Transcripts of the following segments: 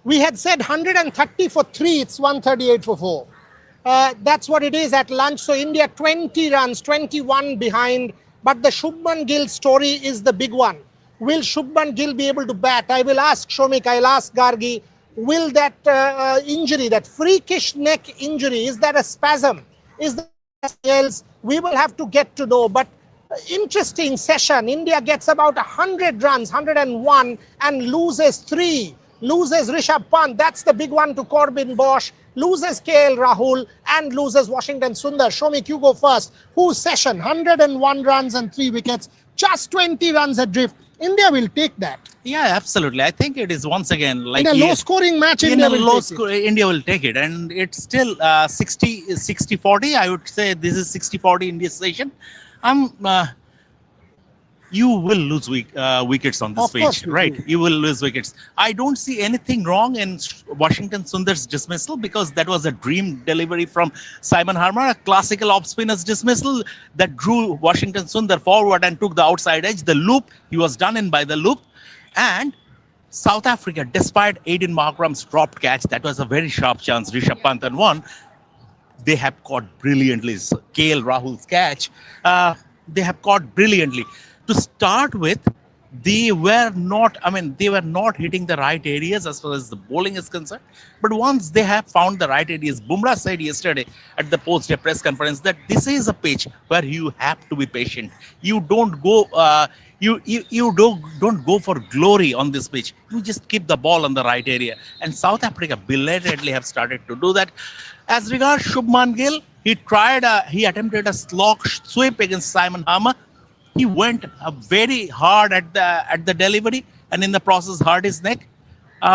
We had said 130 for 3, it's 138 for 4. That's what it is at lunch. So India 20 runs, 21 behind. But the Shubman Gill story is the big one. Will Shubman Gill be able to bat? I will ask Shomik, I'll ask Gargi, will that injury, that freakish neck injury, is that a spasm? Is that else? We will have to get to know. But interesting session. India gets about 100 runs, 101, and loses 3. Loses Rishabh Pant, that's the big one to Corbin Bosch. Loses KL Rahul and loses Washington Sundar. Shomik, you go first. Whose session? 101 runs and 3 wickets. Just 20 runs adrift. India will take that. Yeah, absolutely. I think it is once again like in a low-scoring match. India will take it, and it's still 60-40. I would say this is 60-40 India's session. You will lose wickets on this pitch, right? You will lose wickets. I don't see anything wrong in Washington Sundar's dismissal because that was a dream delivery from Simon Harmer, a classical off-spinner's dismissal that drew Washington Sundar forward and took the outside edge, the loop. He was done in by the loop. And South Africa, despite Aiden Markram's dropped catch, that was a very sharp chance. Rishabh Pant and won. They have caught brilliantly. KL Rahul's catch, they have caught brilliantly. To start with, they were not hitting the right areas as far as the bowling is concerned. But once they have found the right areas, Bumrah said yesterday at the post-day press conference that this is a pitch where you have to be patient. You don't go, don't go for glory on this pitch. You just keep the ball on the right area. And South Africa belatedly have started to do that. As regards Shubman Gill, he attempted a slog sweep against Simon Harmer. He went very hard at the delivery and in the process hurt his neck.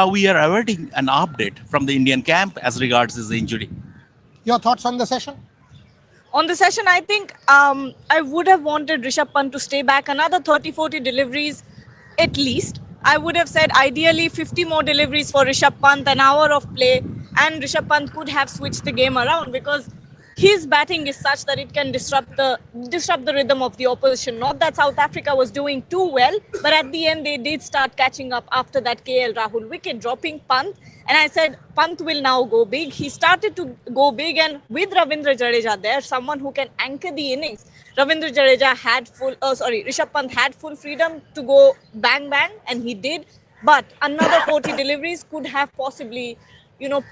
We are awaiting an update from the Indian camp as regards his injury. Your thoughts on the session? On the session, I think I would have wanted Rishabh Pant to stay back another 30-40 deliveries at least. I would have said ideally 50 more deliveries for Rishabh Pant, an hour of play, and Rishabh Pant could have switched the game around because his batting is such that it can disrupt the rhythm of the opposition. Not that South Africa was doing too well, but at the end they did start catching up after that KL Rahul wicket, dropping Pant. And I said, Pant will now go big. He started to go big, and with Ravindra Jadeja there, someone who can anchor the innings. Rishabh Pant had full freedom to go bang bang, and he did. But another 40 deliveries could have possibly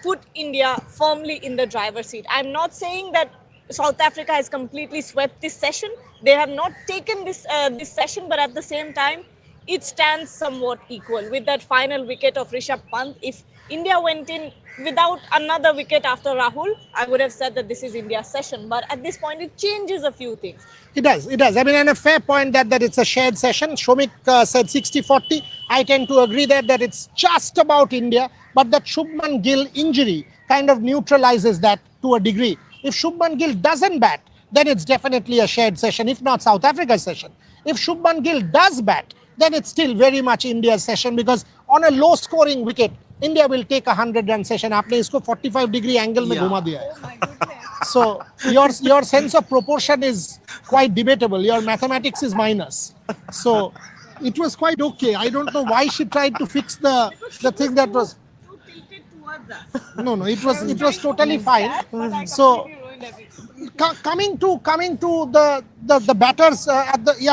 put India firmly in the driver's seat. I'm not saying that South Africa has completely swept this session. They have not taken this session, but at the same time, it stands somewhat equal with that final wicket of Rishabh Pant. If India went in without another wicket after Rahul, I would have said that this is India's session. But at this point, it changes a few things. It does. I mean, and a fair point that it's a shared session. Shomik said 60-40. I tend to agree that it's just about India. But that Shubman Gill injury kind of neutralizes that to a degree. If Shubman Gill doesn't bat, then it's definitely a shared session, if not South Africa's session. If Shubman Gill does bat, then it's still very much India's session because on a low-scoring wicket, India will take a 100-run session. आपने इसको 45-degree angle में घुमा दिया है. Oh my goodness. So your sense of proportion is quite debatable. Your mathematics is minus. So it was quite okay. I don't know why she tried to fix the thing that was. No, it was totally fine. So coming to the batters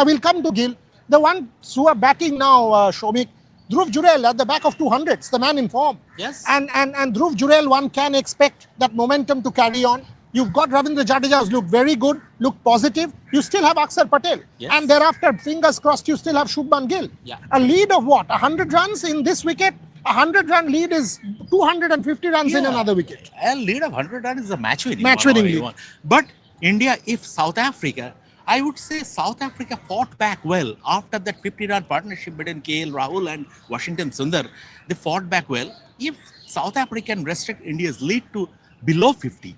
we'll come to Gill. The ones who are batting now, Shomik, Dhruv Jurel at the back of 200s, the man in form. Yes. And Dhruv Jurel, one can expect that momentum to carry on. You've got Ravindra Jadeja who's looked very good, looked positive. You still have Akshar Patel. Yes. And thereafter, fingers crossed, you still have Shubman Gill. Yeah. A lead of what? 100 runs in this wicket? A 100-run lead is 250 runs in another wicket. A lead of 100 runs is a match-winning lead. But India, if South Africa, I would say South Africa fought back well after that 50-run partnership between KL Rahul and Washington Sundar. They fought back well. If South Africa can restrict India's lead to below 50,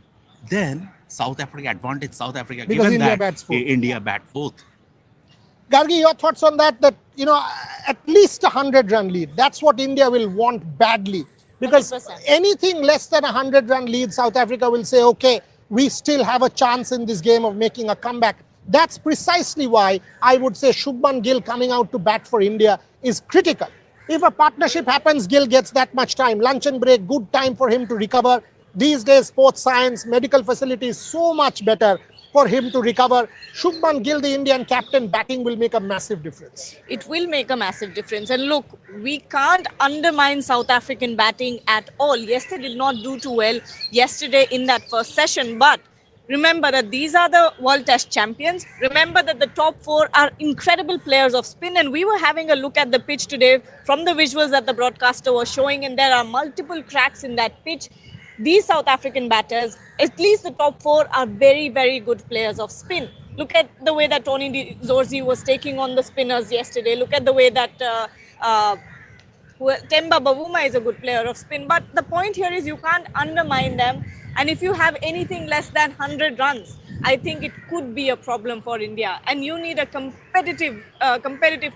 then South Africa advantage South Africa. Because given India that bats fourth. India bat fourth. Gargi, your thoughts on that? That at least a 100-run lead. That's what India will want badly. Because 100%. anything less than a 100-run lead, South Africa will say, okay, we still have a chance in this game of making a comeback. That's precisely why I would say Shubman Gill coming out to bat for India is critical. If a partnership happens, Gill gets that much time. Lunch and break, good time for him to recover. These days, sports science, medical facilities, so much better for him to recover. Shubman Gill, the Indian captain, batting will make a massive difference. It will make a massive difference. And look, we can't undermine South African batting at all. Yes, they did not do too well yesterday in that first session, but remember that these are the World Test champions. Remember that the top four are incredible players of spin. And we were having a look at the pitch today from the visuals that the broadcaster was showing, and there are multiple cracks in that pitch. These South African batters, at least the top four, are very, very good players of spin. Look at the way that Tony Zorzi was taking on the spinners yesterday. Look at the way that Temba Bavuma is a good player of spin. But the point here is you can't undermine them. And if you have anything less than 100 runs, I think it could be a problem for India. And you need a competitive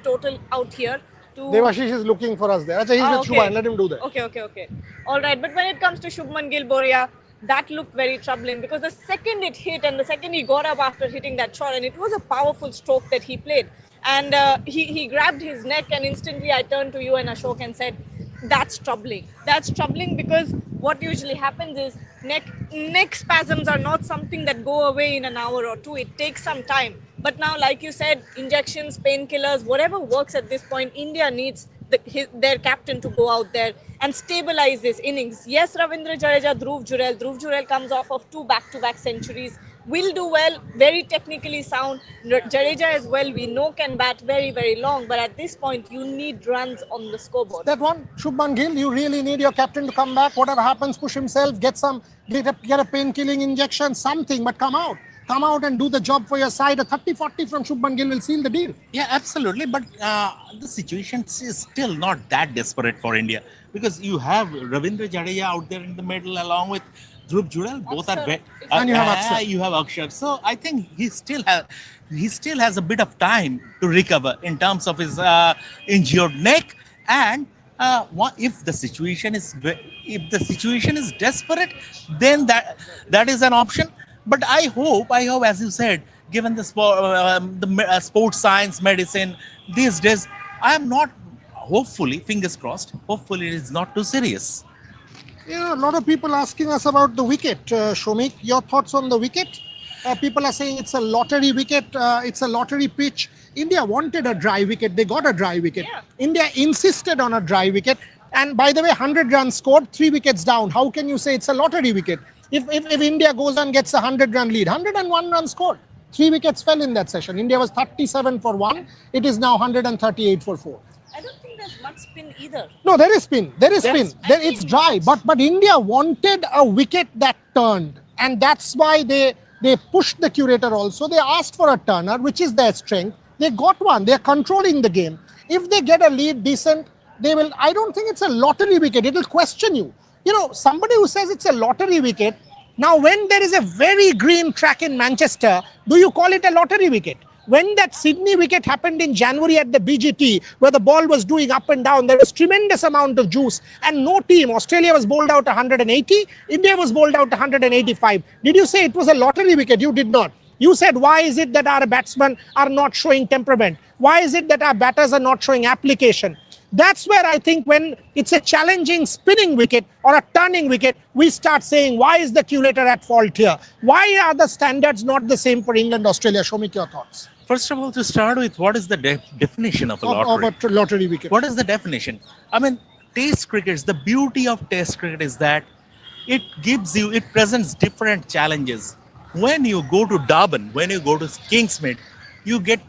total out here. Devashish is looking for us there. Achha, he's with Shubman. Let him do that. Okay. All right. But when it comes to Shubman Gill, Boria, that looked very troubling because the second it hit and the second he got up after hitting that shot, and it was a powerful stroke that he played. And he grabbed his neck, and instantly I turned to you and Ashok and said, that's troubling. That's troubling because what usually happens is neck spasms are not something that go away in an hour or two. It takes some time. But now, like you said, injections, painkillers, whatever works at this point, India needs their captain to go out there and stabilize this innings. Yes, Ravindra Jadeja, Dhruv Jurel comes off of 2 back-to-back centuries. Will do well, very technically sound. Jadeja as well, we know can bat very, very long. But at this point, you need runs on the scoreboard. That one, Shubman Gill, you really need your captain to come back. Whatever happens, push himself, get a pain-killing injection, something, but come out. Come out and do the job for your side. A 30-40 from Shubman Gill will seal the deal. Yeah, absolutely. But the situation is still not that desperate for India because you have Ravindra Jadeja out there in the middle along with Dhruv Jurel. Both are very. And you have Akshar. You have Akshar. So I think he still has a bit of time to recover in terms of his injured neck. And if the situation is desperate, then that is an option. But I hope, as you said, given the sports science, medicine these days, I am not, hopefully, fingers crossed, hopefully it is not too serious. Yeah, a lot of people asking us about the wicket. Shomik, your thoughts on the wicket? People are saying it's a lottery wicket, it's a lottery pitch. India wanted a dry wicket, they got a dry wicket. Yeah. India insisted on a dry wicket. And by the way, 100 runs scored, 3 wickets down. How can you say it's a lottery wicket? If India goes and gets a 100-run lead, 101 runs scored. 3 wickets fell in that session. India was 37 for 1. It is now 138 for 4. I don't think there's much spin either. No, there is spin. It's dry. But India wanted a wicket that turned. And that's why they pushed the Curator also. They asked for a turner, which is their strength. They got one. They're controlling the game. If they get a lead decent, they will. I don't think it's a lottery wicket. It'll question you. You know, somebody who says it's a lottery wicket, now when there is a very green track in Manchester, do you call it a lottery wicket? When that Sydney wicket happened in January at the BGT, where the ball was doing up and down, there was tremendous amount of juice and no team. Australia was bowled out 180, India was bowled out 185. Did you say it was a lottery wicket? You did not. You said, why is it that our batsmen are not showing temperament? Why is it that our batters are not showing application? That's where I think when it's a challenging spinning wicket or a turning wicket, we start saying, why is the Curator at fault here? Why are the standards not the same for England, Australia? Show me your thoughts. First of all, to start with, what is the definition of a lottery? Of a lottery wicket. What is the definition? I mean, Test cricket, the beauty of Test cricket is that it presents different challenges. When you go to Durban, when you go to Kingsmead, you get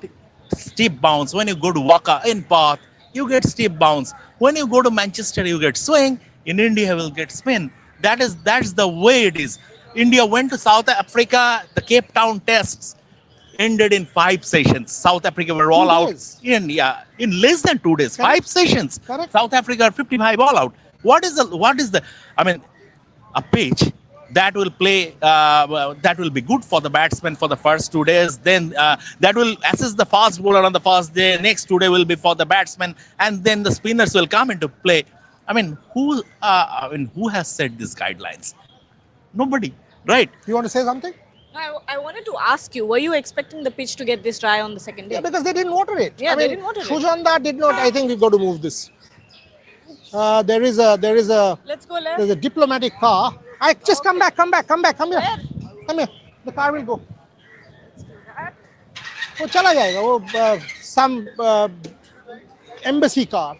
steep bounce. When you go to Waka in Perth, you get steep bounce. When you go to Manchester, you get swing. In India, you will get spin. That's the way it is. India went to South Africa. The Cape Town tests ended in 5 sessions. South Africa were all out in less than 2 days. Correct. 5 sessions. Correct. South Africa 55 all out. What is the? I mean, a pitch that will play that will be good for the batsman for the first 2 days. Then that will assess the fast bowler on the first day. Next 2 days will be for the batsman, and then the spinners will come into play. I mean, who has set these guidelines? Nobody, right? You want to say something? I wanted to ask you, were you expecting the pitch to get this dry on the second day? Yeah, because they didn't water it. Yeah, they didn't water it. Shujanda did not. I think we've got to move this. There is a Let's go left. there's a diplomatic car. I just come back. Come here. Where? Come here. The car will go. वो चला जाएगा वो some embassy car.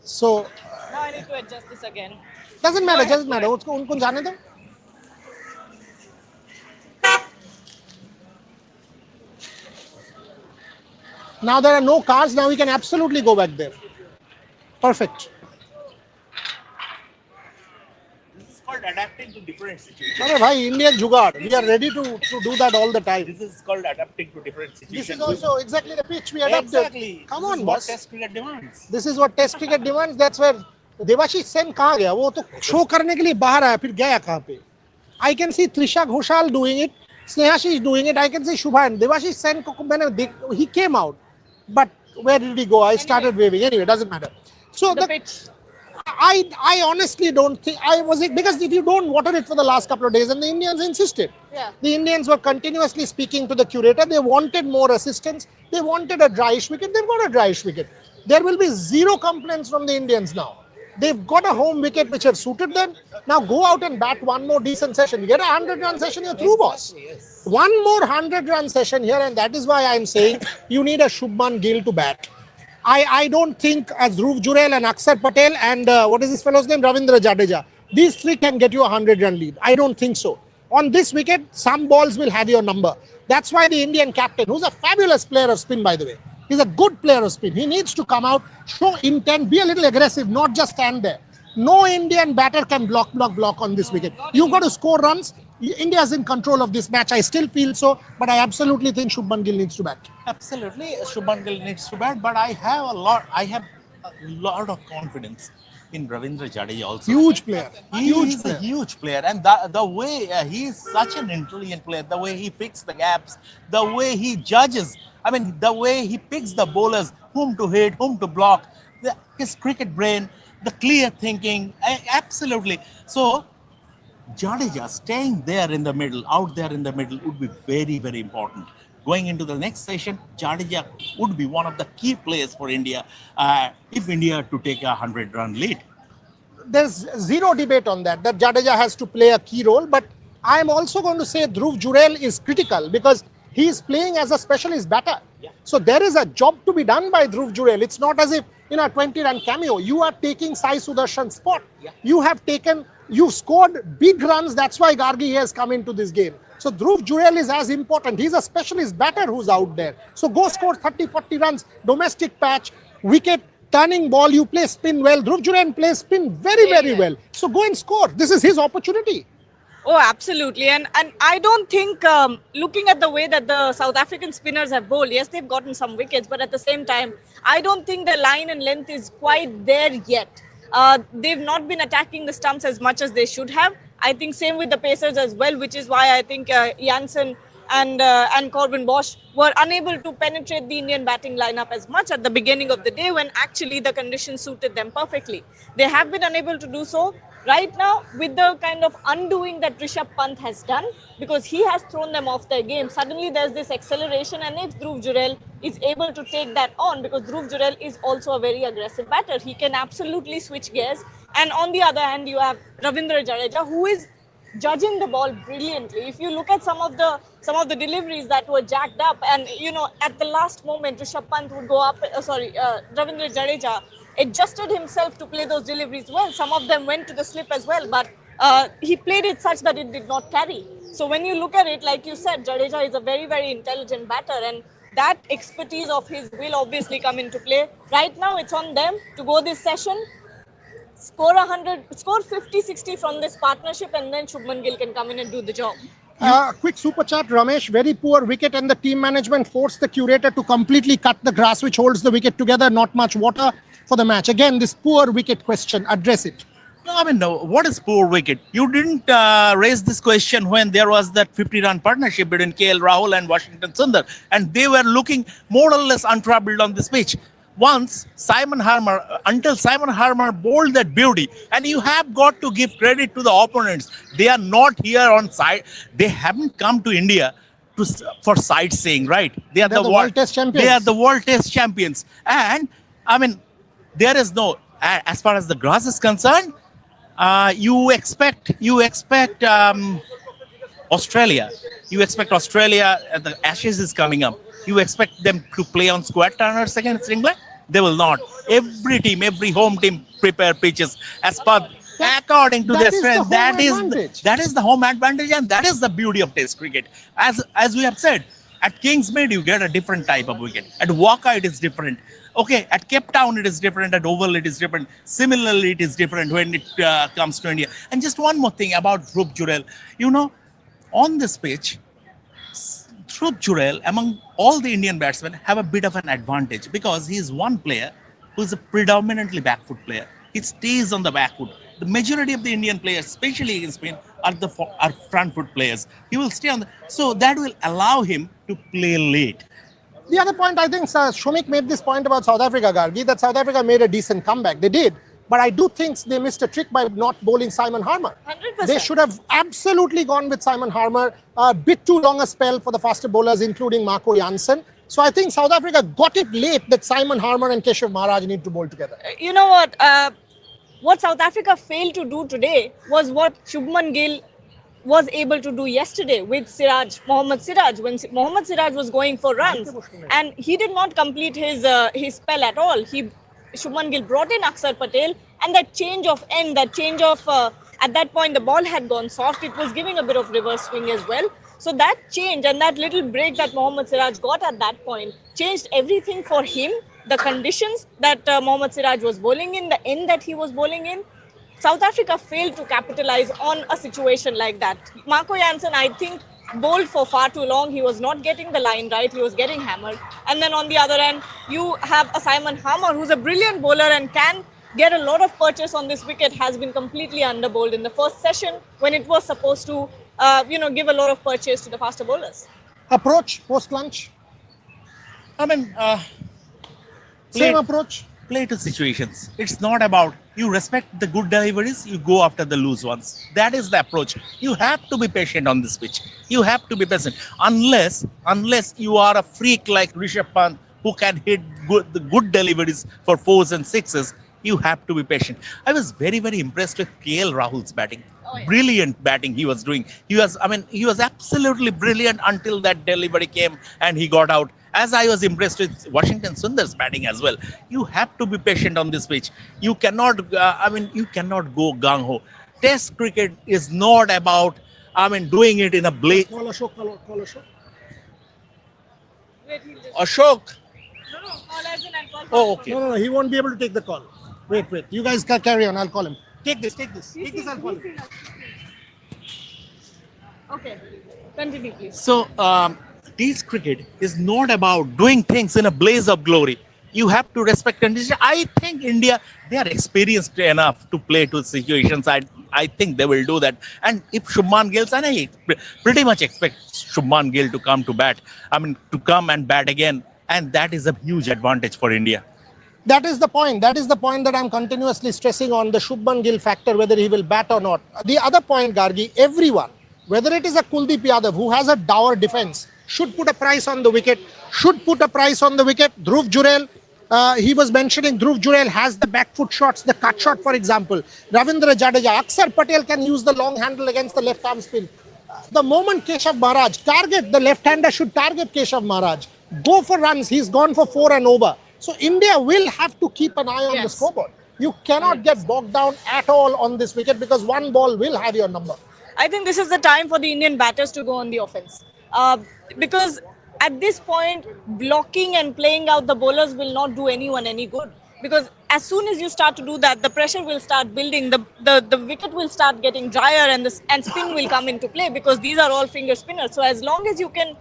So Now I need to adjust this again. doesn't matter. उसको उनको जाने दो. Now there are no cars. Now we can absolutely go back there. Perfect. This is called adapting to different situations. अरे भाई Indian जुगाड़. We are ready to do that all the time. This is called adapting to different situations. This is also exactly the pitch we adapted. Exactly. Come This on, is what boss. Test cricket demands. This is what Test cricket demands. That's where Debashish Sen कहाँ गया? वो तो show करने के लिए बाहर आया, फिर गया कहाँ पे? I can see Trisha Ghoshal doing it. Snehashi is doing it. I can see Shubhan. Devashish Sen को मैंने he came out, but where did he go? I started waving. Anyway, doesn't matter. So The pitch. I honestly don't think because if you don't water it for the last couple of days, and the Indians insisted. Yeah. The Indians were continuously speaking to the curator. They wanted more assistance. They wanted a dryish wicket. They've got a dryish wicket. There will be zero complaints from the Indians now. They've got a home wicket which has suited them. Now go out and bat one more decent session. You get a 100-run session, you're through, boss. Yes. One more 100-run session here, and that is why I'm saying you need a Shubman Gill to bat. I don't think as Dhruv Jurel and Akshar Patel and what is this fellow's name? Ravindra Jadeja. These three can get you a 100-run lead. I don't think so. On this wicket, some balls will have your number. That's why the Indian captain, who's a fabulous player of spin, by the way, he's a good player of spin. He needs to come out, show intent, be a little aggressive, not just stand there. No Indian batter can block on this wicket. You've got to score runs. India's in control of this match. I still feel so, but I absolutely think Shubman Gill needs to bat. Absolutely, Shubman Gill needs to bat, but I have a lot of confidence in Ravindra Jadeja also. Huge player. He is a huge player, and the way he is such an intelligent player, the way he picks the gaps, the way he judges, I mean, the way he picks the bowlers, whom to hit, whom to block, his cricket brain, the clear thinking, absolutely. So, Jadeja staying there in the middle, out there in the middle would be very, very important. Going into the next session, Jadeja would be one of the key players for India if India to take a 100-run lead. There's zero debate on that Jadeja has to play a key role, but I'm also going to say Dhruv Jurel is critical because he's playing as a specialist batter. Yeah. So there is a job to be done by Dhruv Jurel. It's not as if, a 20-run cameo. You are taking Sai Sudarshan's spot. Yeah. You've scored big runs. That's why Gargi has come into this game. So Dhruv Jurel is as important. He's a specialist batter who's out there. So go score 30, 40 runs, domestic patch, wicket, turning ball, you play spin well. Dhruv Jurel plays spin very well. So go and score. This is his opportunity. Oh, absolutely. And I don't think, looking at the way that the South African spinners have bowled, yes, they've gotten some wickets, but at the same time, I don't think the line and length is quite there yet. They've not been attacking the stumps as much as they should have. I think same with the Pacers as well, which is why I think Janssen and Corbin Bosch were unable to penetrate the Indian batting lineup as much at the beginning of the day when actually the conditions suited them perfectly. They have been unable to do so. Right now, with the kind of undoing that Rishabh Pant has done, because he has thrown them off their game, suddenly there's this acceleration, and if Dhruv Jurel is able to take that on, because Dhruv Jurel is also a very aggressive batter, he can absolutely switch gears. And on the other hand, you have Ravindra Jadeja, who is judging the ball brilliantly. If you look at some of the deliveries that were jacked up, and at the last moment, Rishabh Pant would go up. Ravindra Jadeja adjusted himself to play those deliveries well. Some of them went to the slip as well, but he played it such that it did not carry. So when you look at it, like you said, Jadeja is a very, very intelligent batter, and that expertise of his will obviously come into play. Right now, it's on them to go this session, score 50, 60 from this partnership, and then Shubman Gill can come in and do the job. Quick super chat, Ramesh. Very poor wicket, and the team management forced the curator to completely cut the grass which holds the wicket together. Not much water for the match. Again, this poor wicket question, address it. No, I mean, no, what is poor wicket? You didn't raise this question when there was that 50-run partnership between KL Rahul and Washington Sundar, and they were looking more or less untroubled on this pitch. Once until Simon Harmer bowled that beauty, and you have got to give credit to the opponents. They are not here on side. They haven't come to India for sightseeing, right? They're the World Test champions. They are the World Test champions, and I mean, there is no as far as the grass is concerned, you expect Australia. You expect Australia. The Ashes is coming up. You expect them to play on square turners against England? They will not. Every team, every home team prepare pitches as per according to their strength. That is the home advantage, and that is the beauty of Test cricket. As we have said, at Kingsmead you get a different type of wicket. At Walker it is different. Okay, at Cape Town it is different. At Oval it is different. Similarly, it is different when it comes to India. And just one more thing about Dhruv Jurel. You know, on this pitch, Dhruv Jurel, among all the Indian batsmen, have a bit of an advantage because he is one player who is a predominantly back foot player. He stays on the back foot. The majority of the Indian players, especially in Spain, are front foot players. He will stay on so that will allow him to play late. The other point, I think Shumik made this point about South Africa, Gargi, that South Africa made a decent comeback. They did. But I do think they missed a trick by not bowling Simon Harmer. 100%. They should have absolutely gone with Simon Harmer. A bit too long a spell for the faster bowlers, including Marco Jansen. So I think South Africa got it late that Simon Harmer and Keshav Maharaj need to bowl together. You know what? What South Africa failed to do today was what Shubman Gill was able to do yesterday with Mohammad Siraj, when Mohammad Siraj was going for runs. And he did not complete his spell at all. Shubman Gill brought in Akshar Patel, and that change of end, at that point the ball had gone soft. It was giving a bit of reverse swing as well. So that change and that little break that Mohammad Siraj got at that point changed everything for him. The conditions that Mohammad Siraj was bowling in, the end that he was bowling in, South Africa failed to capitalize on a situation like that. Marco Jansen, I think, bowled for far too long. He was not getting the line right. He was getting hammered. And then on the other end, you have a Simon Harmer who's a brilliant bowler and can get a lot of purchase on this wicket, has been completely underbowled in the first session when it was supposed to, give a lot of purchase to the faster bowlers. Approach post-lunch? I mean, Same approach? Play to situations. It's not about you respect the good deliveries, you go after the loose ones. That is the approach. You have to be patient on this pitch. You have to be patient. Unless you are a freak like Rishabh Pant who can hit the good deliveries for 4s and 6s, you have to be patient. I was very, very impressed with KL Rahul's batting. Oh, yeah. Brilliant batting he was doing. He was absolutely brilliant until that delivery came and he got out. As I was impressed with Washington Sundar's batting as well. You have to be patient on this pitch. You cannot go gung-ho. Test cricket is not about, doing it in a blaze. Call Ashok. Ashok. No, call as in and call. Oh, okay. No, he won't be able to take the call. Wait. You guys carry on. I'll call him. Take this. I'll call him. Okay, continue please. So, Test cricket is not about doing things in a blaze of glory. You have to respect conditions. I think India, they are experienced enough to play to situations. I think they will do that. And if Shubman Gill, and I pretty much expect Shubman Gill to come to bat, to come and bat again. And that is a huge advantage for India. That is the point. That is the point that I'm continuously stressing on, the Shubman Gill factor, whether he will bat or not. The other point, Gargi, everyone, whether it is a Kuldeep Yadav who has a dour defense, should put a price on the wicket. Dhruv Jurel, he was mentioning Dhruv Jurel has the back foot shots, the cut shot, for example. Ravindra Jadeja, Akshar Patel can use the long handle against the left arm spin. The moment Keshav Maharaj, the left-hander should target Keshav Maharaj. Go for runs. He's gone for 4 and over. So India will have to keep an eye on the scoreboard. You cannot get bogged down at all on this wicket because one ball will have your number. I think this is the time for the Indian batters to go on the offense. Because at this point, blocking and playing out the bowlers will not do anyone any good. Because as soon as you start to do that, the pressure will start building, the wicket will start getting drier and spin will come into play because these are all finger spinners. So as long as you can,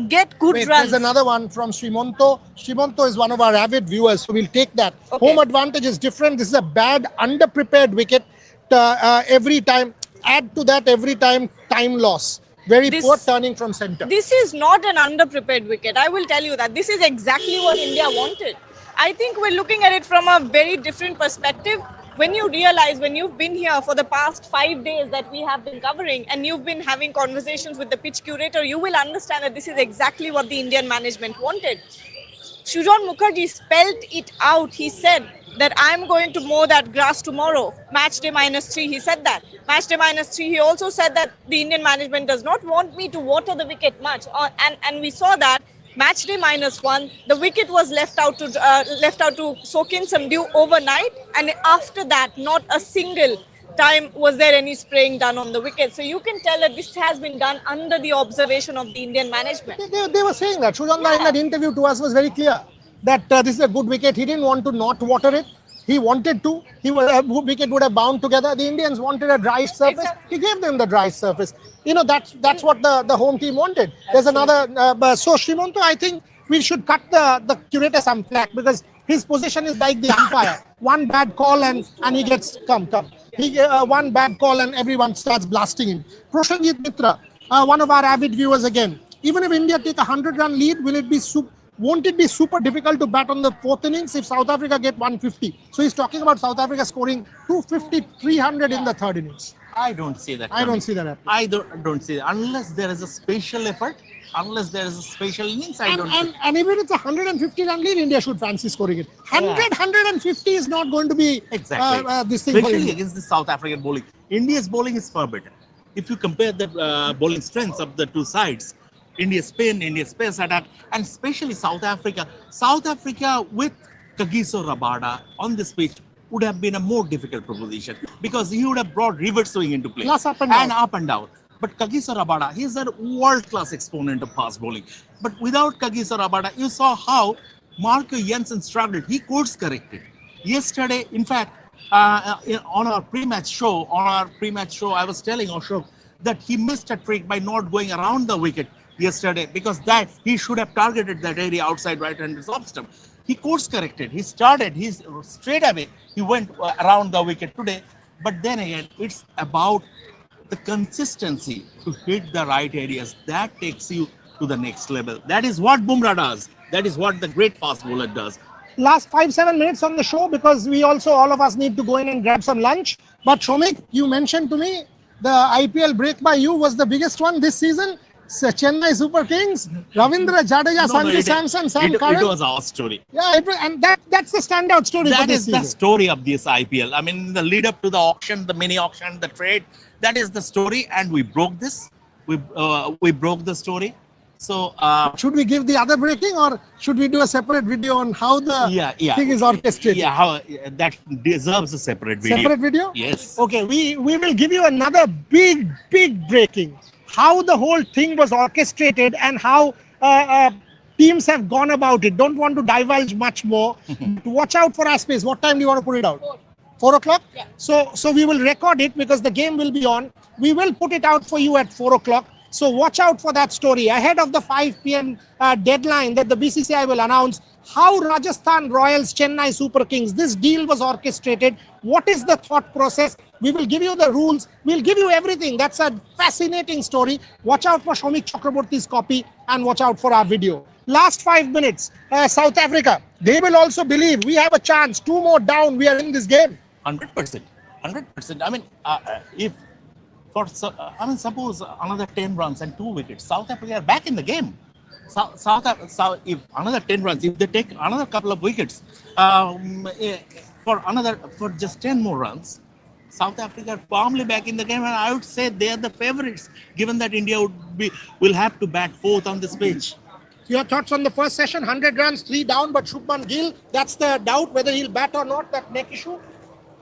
get good runs. There's another one from Srimonto. Srimonto is one of our avid viewers, so we'll take that. Okay. Home advantage is different. This is a bad, underprepared wicket every time. Add to that every time loss. Very poor turning from centre. This is not an underprepared wicket. I will tell you that. This is exactly what India wanted. I think we're looking at it from a very different perspective. When you realize, when you've been here for the past 5 days that we have been covering and you've been having conversations with the pitch curator, you will understand that this is exactly what the Indian management wanted. Sujan Mukherjee spelled it out. He said, that I'm going to mow that grass tomorrow. Match day -3, he said that. Match day -3, he also said that the Indian management does not want me to water the wicket much. And we saw that match day -1, the wicket was left out to soak in some dew overnight, and after that, not a single time was there any spraying done on the wicket. So you can tell that this has been done under the observation of the Indian management. They were saying that. Shujanda in that interview to us was very clear that this is a good wicket. He didn't want to not water it. He wanted to. Wicket would have bound together. The Indians wanted a dry surface. Exactly. He gave them the dry surface. That's what the home team wanted. There's another. So Shrimonto, I think we should cut the curator some slack because his position is like the umpire. One bad call and he gets come. One bad call and everyone starts blasting him. Proshanjit Mitra, one of our avid viewers again. Even if India take a 100-run lead, won't it be super difficult to bat on the fourth innings if South Africa get 150? So he's talking about South Africa scoring 250, 300 in the third innings. I don't see that. I don't see that happening. I don't see that. Unless there is a special effort, unless there is a special innings, I don't see. And even it's a 150-run lead, India should fancy scoring it. 150 is not going to be Exactly. This thing for Especially India. against the South African bowling. India's bowling is far better. If you compare the bowling strengths of the two sides, India's spin, India's pace attack, and especially South Africa. South Africa with Kagiso Rabada on this pitch would have been a more difficult proposition because he would have brought reverse swing into play. Plus up and down. Up and down. But Kagiso Rabada, he's a world-class exponent of fast bowling. But without Kagiso Rabada, you saw how Marco Jansen struggled. He course corrected. Yesterday, in fact, on our pre-match show, I was telling Ashok that he missed a trick by not going around the wicket yesterday because that he should have targeted that area outside right-handed off stump. He course corrected. He straight away. He went around the wicket today. But then again, it's about the consistency to hit the right areas. That takes you to the next level. That is what Bumrah does. That is what the great fast bowler does. Last 5-7 minutes on the show because all of us need to go in and grab some lunch. But Shomik, you mentioned to me the IPL break by you was the biggest one this season. Chennai Super Kings, Ravindra Jadeja, Sanju Samson, Sam Curran. It was our story. Yeah, and that's the standout story for That this is season. the story of this IPL. I mean, the lead up to the auction, the mini auction, the trade, that is the story. And we broke this. We broke the story. So should we give the other breaking or should we do a separate video on how the thing is orchestrated? Yeah, how that deserves a separate video. Separate video? Yes. Okay, we will give you another big breaking. How the whole thing was orchestrated and how teams have gone about it. Don't want to divulge much more. Watch out for our space. What time do you want to put it out? 4 o'clock? Yeah. So we will record it because the game will be on. We will put it out for you at 4 o'clock. So watch out for that story. Ahead of the 5 p.m. Deadline that the BCCI will announce how Rajasthan Royals, Chennai Super Kings, this deal was orchestrated. What is the thought process? We will give you the rules. We'll give you everything. That's a fascinating story. Watch out for Shomik Chakraborty's copy and watch out for our video. Last 5 minutes, South Africa. They will also believe we have a chance. 2 more down. We are in this game. 100%. 100%. I mean, suppose another 10 runs and 2 wickets, South Africa are back in the game. If another 10 runs, if they take another couple of wickets, for just 10 more runs, South Africa are firmly back in the game, and I would say they are the favorites, given that India will have to bat 4th on this pitch. Your thoughts on the first session? 100 runs, 3 down, but Shubman Gill, that's the doubt whether he'll bat or not, that neck issue.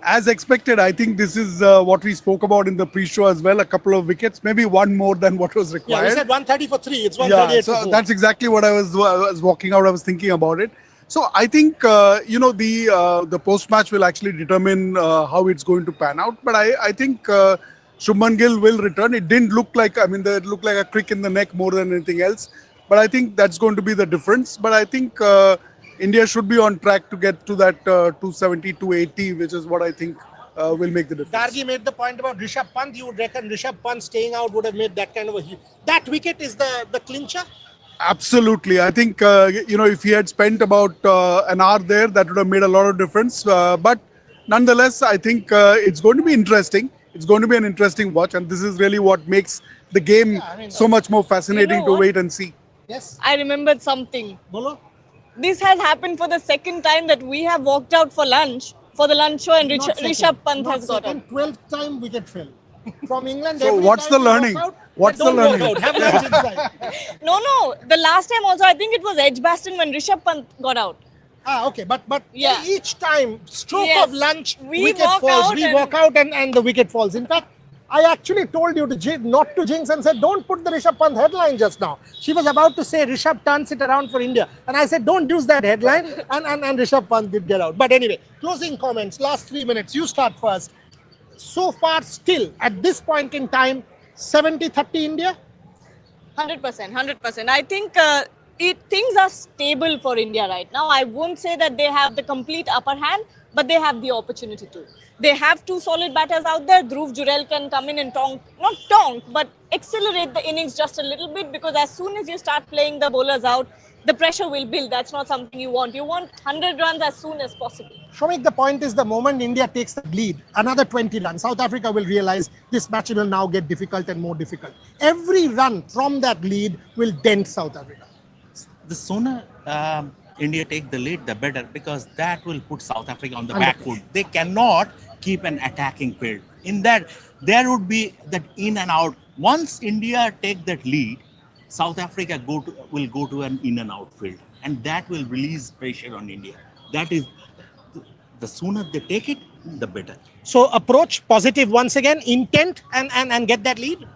As expected, I think this is what we spoke about in the pre-show as well. A couple of wickets, maybe one more than what was required. Yeah, we said 130 for 3. It's 138 for 4. That's exactly what I was walking out. I was thinking about it. So I think the post-match will actually determine how it's going to pan out. But I think Shubman Gill will return. It didn't look like, it looked like a crick in the neck more than anything else. But I think that's going to be the difference. But I think India should be on track to get to that 270, 280, which is what I think will make the difference. Dargi made the point about Rishabh Pant. You would reckon Rishabh Pant staying out would have made that kind of a... That wicket is the clincher? Absolutely. I think, if he had spent about an hour there, that would have made a lot of difference. But nonetheless, I think it's going to be interesting. It's going to be an interesting watch. And this is really what makes the game so much more fascinating to wait and see. Yes. I remembered something. Bolo? this has happened for the second time that we have walked out for lunch, for the lunch show, and Not Rishabh second, Pant not has got second, out. 12th time wicket fell. From England, So every what's time the they walk learning? out, What's they the don't walk learning? out, have lunch inside. No. The last time also, I think it was Edgbaston when Rishabh Pant got out. Okay, but Yeah. each time, stroke Yes, of lunch, we wicket walk falls, out we and- walk out and the wicket falls. In fact, I actually told you to not to jinx and said, don't put the Rishabh Pant headline just now. She was about to say Rishabh turns it around for India. And I said, don't use that headline. And Rishabh Pant did get out. But anyway, closing comments, last 3 minutes. You start first. So far, still, at this point in time, 70-30 India? 100%. I think things are stable for India right now. I won't say that they have the complete upper hand, but they have the opportunity to. They have two solid batters out there. Dhruv Jurel can come in and but accelerate the innings just a little bit, because as soon as you start playing the bowlers out, the pressure will build. That's not something you want. You want 100 runs as soon as possible. Shomik, the point is the moment India takes the lead, another 20 runs, South Africa will realize this match will now get difficult and more difficult. Every run from that lead will dent South Africa. The sooner India take the lead, the better, because that will put South Africa on the Under back pressure. foot. They cannot keep an attacking field. In that, there would be that in and out. Once India take that lead, South Africa will go to an in and out field, and that will release pressure on India. That is, the sooner they take it, the better. So approach positive once again, intent and get that lead.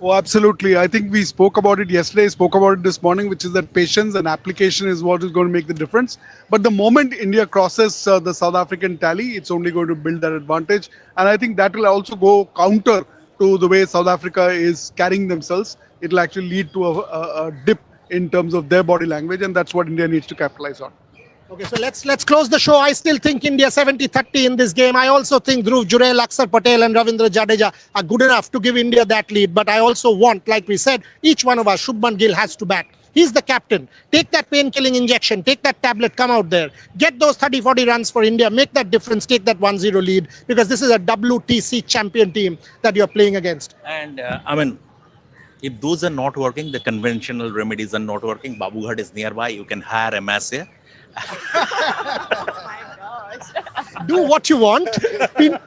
Oh, absolutely. I think we spoke about it yesterday, spoke about it this morning, which is that patience and application is what is going to make the difference. But the moment India crosses the South African tally, it's only going to build that advantage. And I think that will also go counter to the way South Africa is carrying themselves. It will actually lead to a dip in terms of their body language, and that's what India needs to capitalize on. Okay, so let's close the show. I still think India 70-30 in this game. I also think Dhruv Jurel, Akshar Patel and Ravindra Jadeja are good enough to give India that lead. But I also want, like we said, each one of us, Shubman Gill has to bat. He's the captain. Take that pain-killing injection. Take that tablet. Come out there. Get those 30-40 runs for India. Make that difference. Take that 1-0 lead. Because this is a WTC champion team that you're playing against. And if those are not working, the conventional remedies are not working. Babu Ghat is nearby. You can hire a masseur. Do what you want.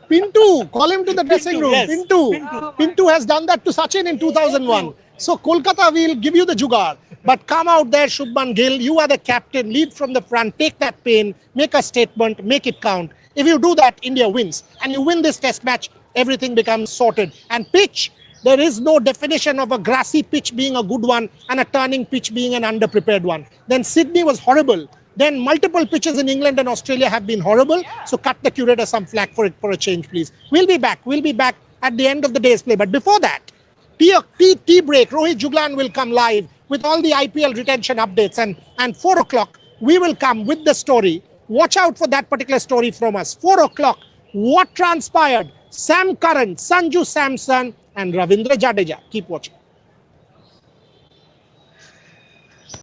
Pintu, call him to the dressing room. yes. Pintu has done that to Sachin in 2001. So Kolkata will give you the jugaad. But come out there, Shubman Gill. You are the captain. Lead from the front. Take that pain. Make a statement. Make it count. If you do that, India wins. And you win this test match, everything becomes sorted. And pitch, there is no definition of a grassy pitch being a good one and a turning pitch being an underprepared one. Then Sydney was horrible. Then multiple pitches in England and Australia have been horrible. So cut the curator some flack for it for a change, please. We'll be back. We'll be back at the end of the day's play. But before that, tea break. Rohit Juglan will come live with all the IPL retention updates. And 4 o'clock, we will come with the story. Watch out for that particular story from us. 4 o'clock, what transpired? Sam Curran, Sanju Samson, and Ravindra Jadeja. Keep watching.